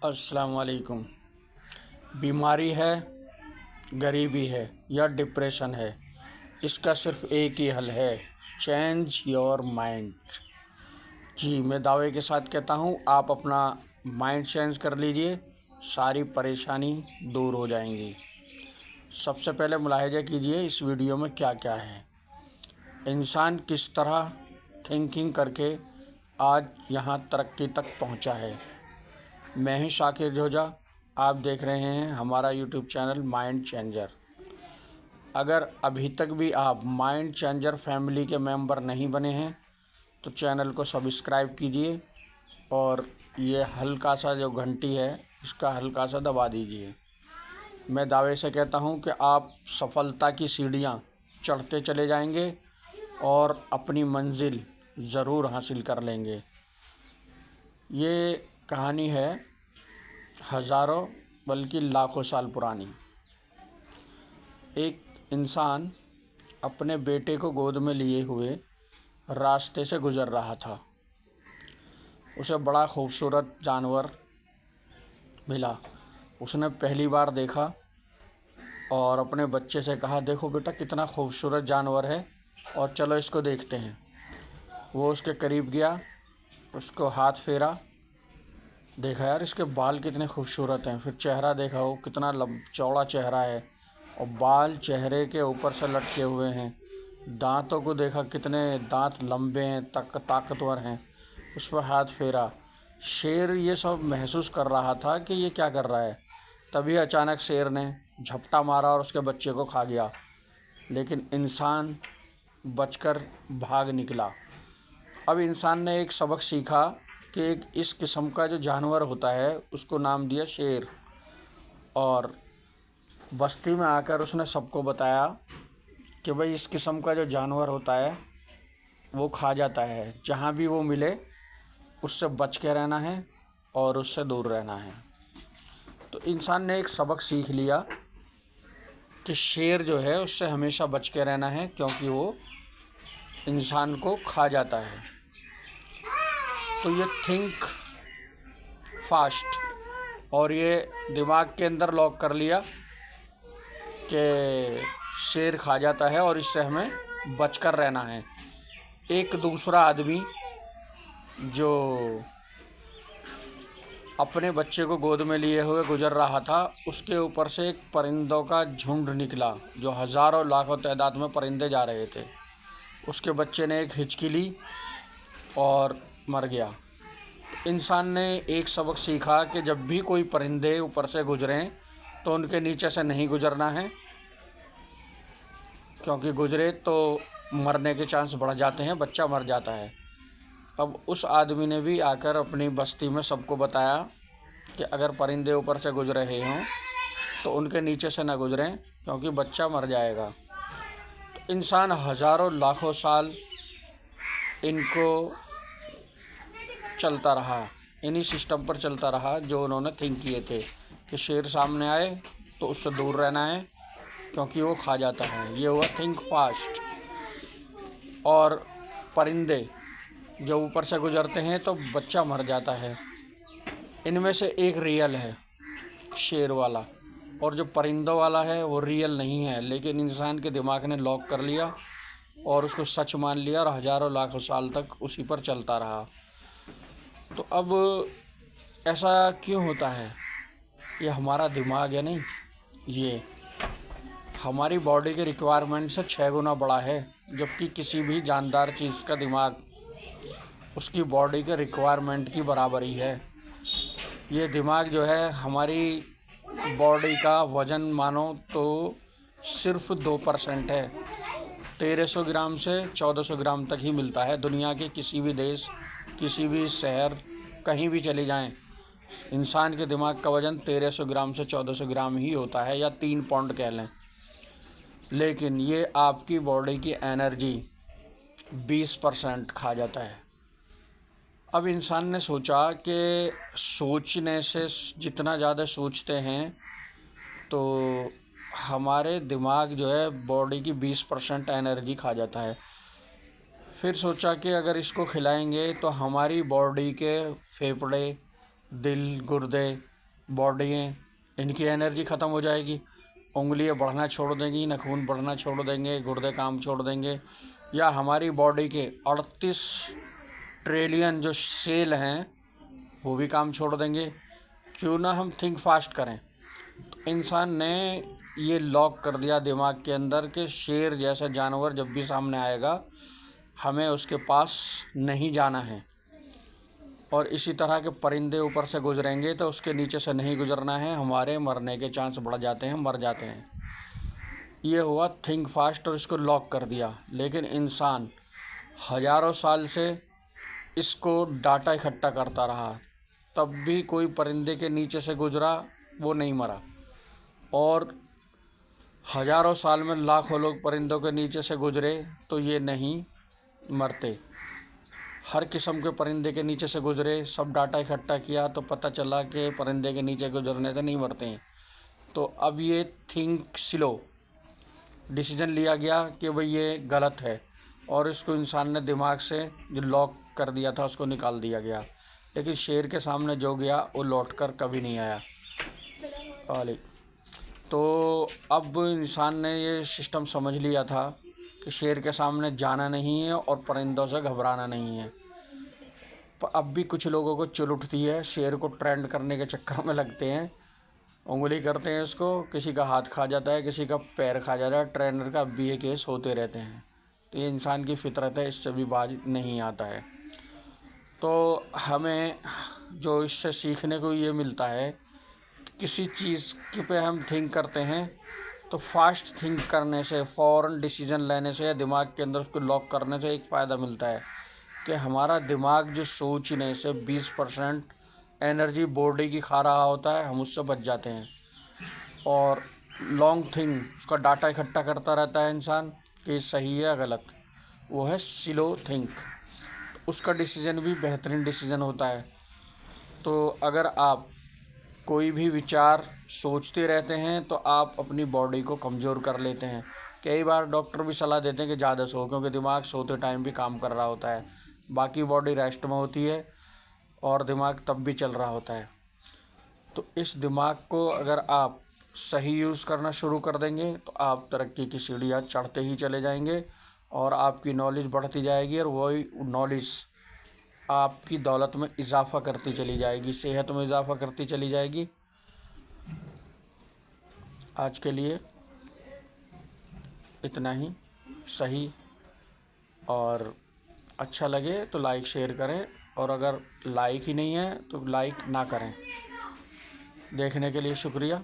अस्सलाम वालेकुम। बीमारी है, गरीबी है या डिप्रेशन है, इसका सिर्फ एक ही हल है, चेंज योर माइंड। जी, मैं दावे के साथ कहता हूँ, आप अपना माइंड चेंज कर लीजिए, सारी परेशानी दूर हो जाएंगी। सबसे पहले मुलाहिजा कीजिए इस वीडियो में क्या क्या है। इंसान किस तरह थिंकिंग करके आज यहाँ तरक्की तक पहुँचा है। मैं ही शाकिर जोजा, आप देख रहे हैं हमारा यूट्यूब चैनल माइंड चेंजर। अगर अभी तक भी आप माइंड चेंजर फैमिली के मेंबर नहीं बने हैं तो चैनल को सब्सक्राइब कीजिए और ये हल्का सा जो घंटी है इसका हल्का सा दबा दीजिए। मैं दावे से कहता हूँ कि आप सफलता की सीढ़ियाँ चढ़ते चले जाएंगे और अपनी मंजिल ज़रूर हासिल कर लेंगे। ये कहानी है हज़ारों बल्कि लाखों साल पुरानी। एक इंसान अपने बेटे को गोद में लिए हुए रास्ते से गुज़र रहा था। उसे बड़ा खूबसूरत जानवर मिला। उसने पहली बार देखा और अपने बच्चे से कहा, देखो बेटा कितना खूबसूरत जानवर है और चलो इसको देखते हैं। वो उसके करीब गया, उसको हाथ फेरा, देखा यार इसके बाल कितने खूबसूरत हैं। फिर चेहरा देखा, वो कितना चौड़ा चेहरा है और बाल चेहरे के ऊपर से लटके हुए हैं। दांतों को देखा, कितने दांत लंबे हैं, ताकतवर हैं। उस पर हाथ फेरा। शेर ये सब महसूस कर रहा था कि ये क्या कर रहा है। तभी अचानक शेर ने झपटा मारा और उसके बच्चे को खा गया। लेकिन इंसान बचकर भाग निकला। अब इंसान ने एक सबक सीखा कि एक इस किस्म का जो जानवर होता है उसको नाम दिया शेर। और बस्ती में आकर उसने सबको बताया कि भाई इस किस्म का जो जानवर होता है वो खा जाता है, जहाँ भी वो मिले उससे बच के रहना है और उससे दूर रहना है। तो इंसान ने एक सबक सीख लिया कि शेर जो है उससे हमेशा बच के रहना है, क्योंकि वो इंसान को खा जाता है। तो ये थिंक फास्ट और ये दिमाग के अंदर लॉक कर लिया कि शेर खा जाता है और इससे हमें बचकर रहना है। एक दूसरा आदमी जो अपने बच्चे को गोद में लिए हुए गुजर रहा था, उसके ऊपर से एक परिंदों का झुंड निकला जो हज़ारों लाखों तादाद में परिंदे जा रहे थे। उसके बच्चे ने एक हिचकी ली और मर गया। इंसान ने एक सबक सीखा कि जब भी कोई परिंदे ऊपर से गुजरें तो उनके नीचे से नहीं गुजरना है, क्योंकि गुजरे तो मरने के चांस बढ़ जाते हैं, बच्चा मर जाता है। अब उस आदमी ने भी आकर अपनी बस्ती में सबको बताया कि अगर परिंदे ऊपर से गुजर रहे हों तो उनके नीचे से ना गुजरें, क्योंकि बच्चा मर जाएगा। तो इंसान हज़ारों लाखों साल इनको चलता रहा, इन्हीं सिस्टम पर चलता रहा जो उन्होंने थिंक किए थे कि शेर सामने आए तो उससे दूर रहना है क्योंकि वो खा जाता है। ये हुआ थिंक फास्ट। और परिंदे जो ऊपर से गुजरते हैं तो बच्चा मर जाता है। इनमें से एक रियल है, शेर वाला, और जो परिंदों वाला है वो रियल नहीं है, लेकिन इंसान के दिमाग ने लॉक कर लिया और उसको सच मान लिया और हज़ारों लाखों साल तक उसी पर चलता रहा। तो अब ऐसा क्यों होता है? ये हमारा दिमाग है नहीं, ये हमारी बॉडी के रिक्वायरमेंट से 6 गुना बड़ा है, जबकि किसी भी जानदार चीज़ का दिमाग उसकी बॉडी के रिक्वायरमेंट की बराबर ही है। ये दिमाग जो है हमारी बॉडी का वज़न मानो तो सिर्फ 2% है। 1300 ग्राम से 1400 ग्राम तक ही मिलता है। दुनिया के किसी भी देश, किसी भी शहर, कहीं भी चले जाएं, इंसान के दिमाग का वज़न 1300 ग्राम से 1400 ग्राम ही होता है, या 3 पाउंड कह लें। लेकिन ये आपकी बॉडी की एनर्जी 20% खा जाता है। अब इंसान ने सोचा कि सोचने से जितना ज़्यादा सोचते हैं तो हमारे दिमाग जो है बॉडी की 20% एनर्जी खा जाता है। फिर सोचा कि अगर इसको खिलाएंगे तो हमारी बॉडी के फेफड़े, दिल, गुर्दे बॉडी हैं, इनकी एनर्जी ख़त्म हो जाएगी, उंगलियां बढ़ना छोड़ देंगी, नाखून बढ़ना छोड़ देंगे, गुर्दे काम छोड़ देंगे, या हमारी बॉडी के 38 ट्रिलियन जो सेल हैं वो भी काम छोड़ देंगे। क्यों ना हम थिंक फास्ट करें। तो इंसान ने ये लॉक कर दिया दिमाग के अंदर कि शेर जैसा जानवर जब भी सामने आएगा हमें उसके पास नहीं जाना है, और इसी तरह के परिंदे ऊपर से गुजरेंगे तो उसके नीचे से नहीं गुजरना है, हमारे मरने के चांस बढ़ जाते हैं, मर जाते हैं। ये हुआ थिंक फास्ट और इसको लॉक कर दिया। लेकिन इंसान हजारों साल से इसको डाटा इकट्ठा करता रहा, तब भी कोई परिंदे के नीचे से गुजरा वो नहीं मरा, और हजारों साल में लाखों लोग परिंदों के नीचे से गुजरे तो ये नहीं मरते। हर किस्म के परिंदे के नीचे से गुजरे, सब डाटा इकट्ठा किया तो पता चला कि परिंदे के नीचे गुजरने से नहीं मरते हैं। तो अब ये थिंक स्लो डिसीजन लिया गया कि भाई ये गलत है, और इसको इंसान ने दिमाग से जो लॉक कर दिया था उसको निकाल दिया गया। लेकिन शेर के सामने जो गया वो लौट कर कभी नहीं आया। वाले तो अब इंसान ने ये सिस्टम समझ लिया था कि शेर के सामने जाना नहीं है और परिंदों से घबराना नहीं है। अब भी कुछ लोगों को चुल उठती है, शेर को ट्रेंड करने के चक्कर में लगते हैं, उंगली करते हैं इसको, किसी का हाथ खा जाता है, किसी का पैर खा जाता है, ट्रेनर का अब भी ये केस होते रहते हैं। तो ये इंसान की फितरत है, इससे भी बाज नहीं आता है। तो हमें जो इससे सीखने को ये मिलता है, किसी चीज़ पे हम थिंक करते हैं तो फास्ट थिंक करने से, फ़ौरन डिसीजन लेने से या दिमाग के अंदर उसको लॉक करने से एक फ़ायदा मिलता है कि हमारा दिमाग जो सोचने से 20% एनर्जी बॉडी की खा रहा होता है, हम उससे बच जाते हैं। और लॉन्ग थिंक उसका डाटा इकट्ठा करता रहता है इंसान कि सही है या गलत, वो है स्लो थिंक, उसका डिसीजन भी बेहतरीन डिसीजन होता है। तो अगर आप कोई भी विचार सोचते रहते हैं तो आप अपनी बॉडी को कमज़ोर कर लेते हैं। कई बार डॉक्टर भी सलाह देते हैं कि ज़्यादा सो, क्योंकि दिमाग सोते टाइम भी काम कर रहा होता है, बाकी बॉडी रेस्ट में होती है और दिमाग तब भी चल रहा होता है। तो इस दिमाग को अगर आप सही यूज़ करना शुरू कर देंगे तो आप तरक्की की सीढ़ियाँ चढ़ते ही चले जाएंगे और आपकी नॉलेज बढ़ती जाएगी, और वही नॉलेज आपकी दौलत में इजाफ़ा करती चली जाएगी, सेहत में इजाफ़ा करती चली जाएगी। आज के लिए इतना ही। सही और अच्छा लगे तो लाइक शेयर करें, और अगर लाइक ही नहीं है तो लाइक ना करें। देखने के लिए शुक्रिया।